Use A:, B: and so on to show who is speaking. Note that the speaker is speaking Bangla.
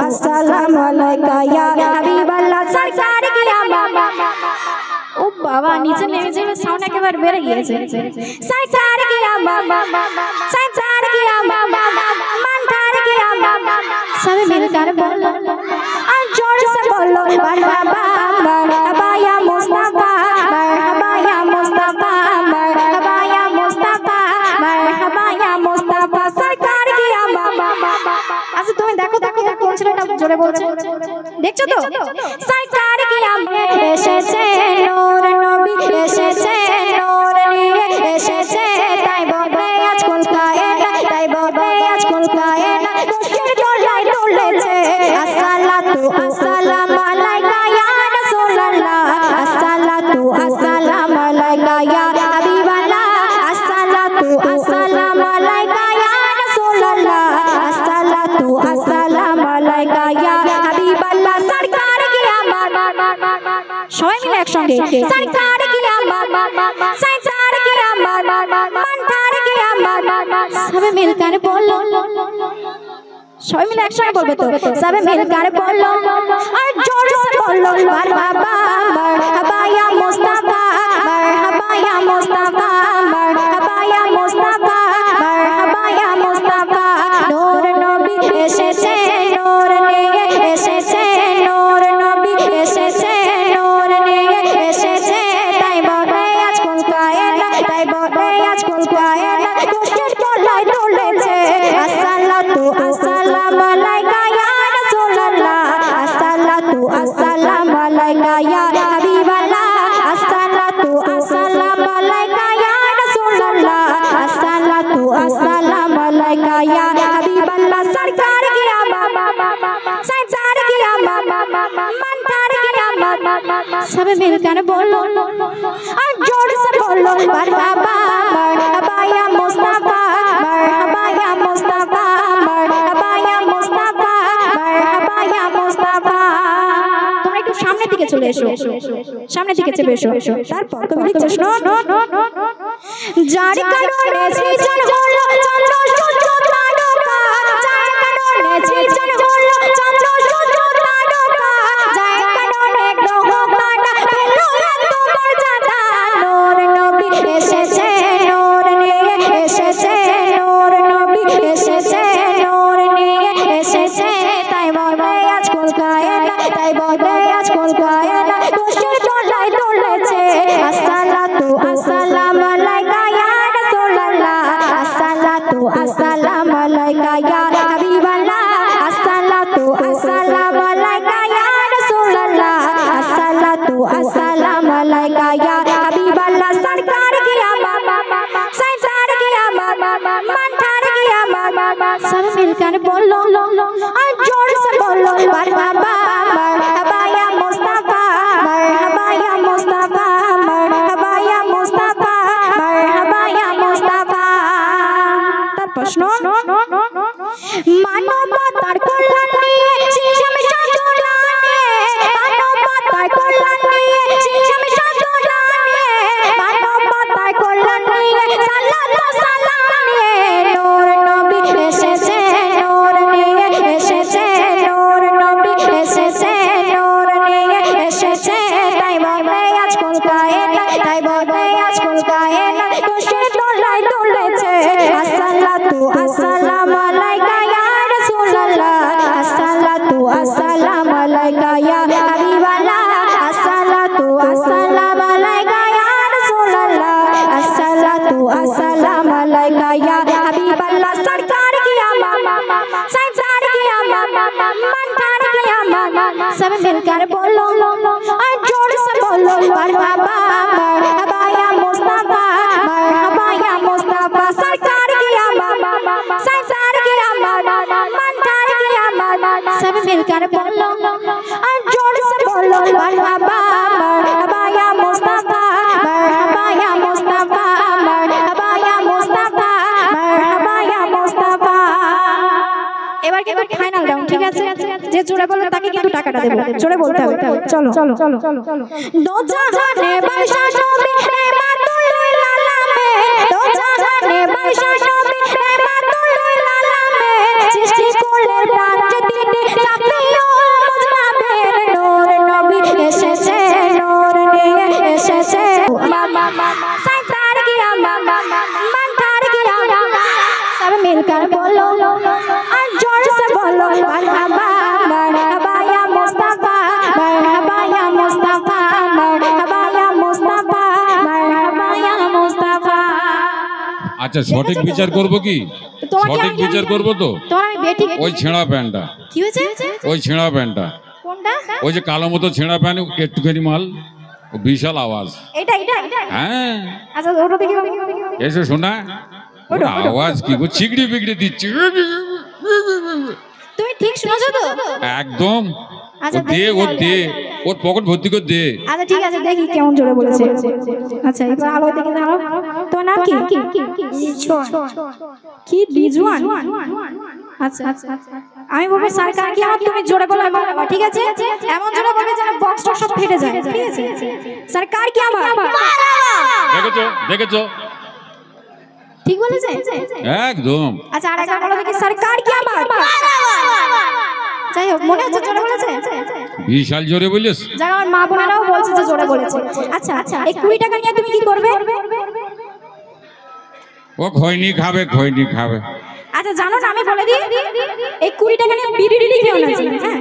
A: अस्सलामु अलैका या हबीबल्लाह सरकार की आमद। ओ बाबा नीचे नेमे जाए साउंड একেবারে বেড়ে গিয়েছে। सरकार की आमद, सरकार की आमद, मंठार की आमद। सभी मिलकर बोलो और जोर से बोलो मरहबा मरहबा या मुस्तफा, मरहबा या मुस्तफा, मरहबा या मुस्तफा, मरहबा या मुस्तफा सरकार की आमद। আচ্ছা তুমি দেখো দেখো কোন ছেলেটা জোরে বলছে দেখছো তো? सरकार की आमद এসেছে নূর নবী এসেছে নূর নিয়ে এসেছে তাই বলে আজ কুল কায়নাত, তাই বলে আজ কুল কায়নাত খুশির দোলায় দুলেছে। আসসালাতু আসসালামু আলাইকা ইয়া রাসূলুল্লাহ, আসসালাতু আসসালামু আলাইকা ইয়া হাবিবাল্লাহ, আসসালাতু আসসালামু আলাইকা ইয়া রাসূলুল্লাহ, আসসালাতু আসসালামু আলাইকা ইয়া হাবিবাল্লাহ सरकार की आमद। সবাই মিলে একসঙ্গে सरकार की आमद, सरकार की आमद, मंठार की आमद। সবাই মিলकर बोलो, সবাই মিলে একসঙ্গে বলবে তো? সবাই মিলकर बोलो और जोर से बोलो मरहबा मरहबा या मुस्तफा, मरहबा या मुस्तफा, मरहबा या मुस्तफा, मरहबा या मुस्तफा। नूर नबी এসেছে নূর নিয়ে এসেছে, নূর নবী এসেছে নূর নিয়ে এসেছে তাই বলে আজ কুল কায়নাত, তাই বলে আজ কুল কায়নাত খুশির দোলায় দুলেছে। আসসালাতু আসসালামু আলাইকা ইয়া রাসূলুল্লাহ, আসসালাতু আসসালামু আলাইকা ইয়া হাবিবাল্লাহ, আসসালাতু আসসালামু আলাইকা ইয়া রাসূলুল্লাহ, আসসালাতু আসসালামু আলাইকা ইয়া হাবিবাল্লাহ सरकार की आमद, सरकार की आमद, मंठार की आमद। सब मिलकर बोलो और जोर से बोलो मरहबा मरहबा या मुस्तफा, मरहबा या मुस्तफा, मरहबा या मुस्तफा, मरहबा या मुस्तफा। তোমরা একটু সামনে দিকে চলে এসো, সামনে দিকে চলে এসো। তারপর কবি লিখছে শোনো, যার কারণে সৃজন হলো চন্দ্র সূর্য তারকা, যার কারণে সৃজন হলো চন্দ্র সূর্য তারকা, যার কারণে গ্রহ তারা পেল এত মর্যাদা। নূর নবী এসেছে নূর নিয়ে এসেছে, নূর নবী এসেছে নূর নিয়ে এসেছে তাই বলে আজ কুল কায়নাত, তাই বলে আজ কুল কায়নাত খুশির দোলায় দুলেছে। আসসালাতু আসসালামু আলাইকা ইয়া রাসূলুল্লাহ, আসসালাতু আসসালামু আলাইকা ইয়া হাবিবাল্লাহ, আসসালাতু আসসালামু আলাইকা ইয়া রাসূলুল্লাহ, আসসালাতু আসসালামু আলাইকা ইয়া হাবিবাল্লাহ सरकार की आमद, सरकार की आमद, मंठार की आमद। सब मिलकर बोलो और जोर से बोलो मरहबा मरहबा या मुस्तफा, मरहबा या मुस्तफा, मरहबा या मुस्तफा, मरहबा या मुस्तफा। তারপর শোনো, মানবতার কল্যাণ নিয়ে সিয়াম সাধনা নিয়ে, মানবতার কল্যাণ নিয়ে সিয়াম সাধনা নিয়ে, মানবতার কল্যাণ নিয়ে সালাত ও সালাম নিয়ে নূর নবী এসেছে নূর নিয়ে এসেছে, নূর নবী এসেছে নূর নিয়ে এসেছে তাই বলে আজ কুল কায়নাত, তাই বলে আজ কুল কায়নাত খুশির দোলায় দুলেছে। আসসালাতু আসসালামু আলাইকা ইয়া রাসূলুল্লাহ, আসসালাতু আসসালামু আলাইকা ইয়া হাবিবাল্লাহ, আসসালাতু আসসালামু আলাইকা ইয়া রাসূলুল্লাহ, আসসালাতু আসসালামু আলাইকা ইয়া হাবিবাল্লাহ सरकार की आमद, सरकार की आमद, मंठार की आमद। सब मिलकर बोलो और जोर से बोलो मरहबा मरहबा या मुस्तफा, मरहबा या मुस्तफा सरकार की आमद, सरकार की आमद, मंठार की आमद। सब मिलकर बोलो और जोर से बोलो मरहबा मरहबा या मुस्तफा, मरहबा या मुस्तफा, मरहबा या मुस्तफा, मरहबा या मुस्तफा। এবার কিন্তু ফাইনাল রাউন্ড, ঠিক আছে? যে জোরে বলবে তাকে কিন্তু টাকাটা দেব, জোরে বলতে হবে। চলো চলো চলো দো জাহানে বাদশা নবী নেমাতুল লিল আলামিন, দো জাহানে বাদশা নবী নেমাতুল লিল আলামিন, সৃষ্টি কুলের প্রাণ যে তিনি সাফি
B: আচ্ছা সঠিক বিচার করব কি? সঠিক বিচার করব তো?
A: তোমার আমি বেটি।
B: ওই ছেঁড়া প্যান্টটা।
A: কি হয়েছে?
B: ওই ছেঁড়া প্যান্টটা।
A: কোনটা?
B: ওই যে কালো মতো ছেঁড়া প্যান্ট, একটুখানি মাল, ও বিশাল আওয়াজ।
A: এটা এটা
B: হ্যাঁ
A: আচ্ছা ওটা দেখি।
B: এসে শোনা, ওর আওয়াজ কি গো, চিগড়ি বিগড়ি দিচ্ছে।
A: তুমি ঠিক শুনেছো তো?
B: একদম।
A: আচ্ছা
B: ওর পকেট ভর্তি করে দে।
A: আচ্ছা ঠিক আছে, দেখি কেমন জোরে বলেছে। আচ্ছা এবার আলো দেখে দাও। তোমার নাম কি? কি রিজওয়ান? আচ্ছা আমি বলবো সরকার কি আমার, তুমি জোরে বলো বাবা, ঠিক আছে? এমন জোরে বলবে যেন বক্স টক্স সব ফেটে যায়, ঠিক আছে? সরকার কি আমার?
B: দেখেছো
A: ঠিক বলেছে
B: একদম।
A: আচ্ছা আর একবার বলো দেখি, সরকার কি আমার? যাই হোক, মনে হচ্ছে জোরে বলেছে।
B: বিশাল জোরে বলিস।
A: যাই আমার মা বোনেরাও বলছে যে জোরে বলেছে। আচ্ছা এই 20 টাকা নিয়ে তুমি কি করবে?
B: ও খৈনি খাবে।
A: আচ্ছা জানো না, আমি বলে দিই, এই 20 টাকা নিয়ে বিড়ি খেও না, হ্যাঁ?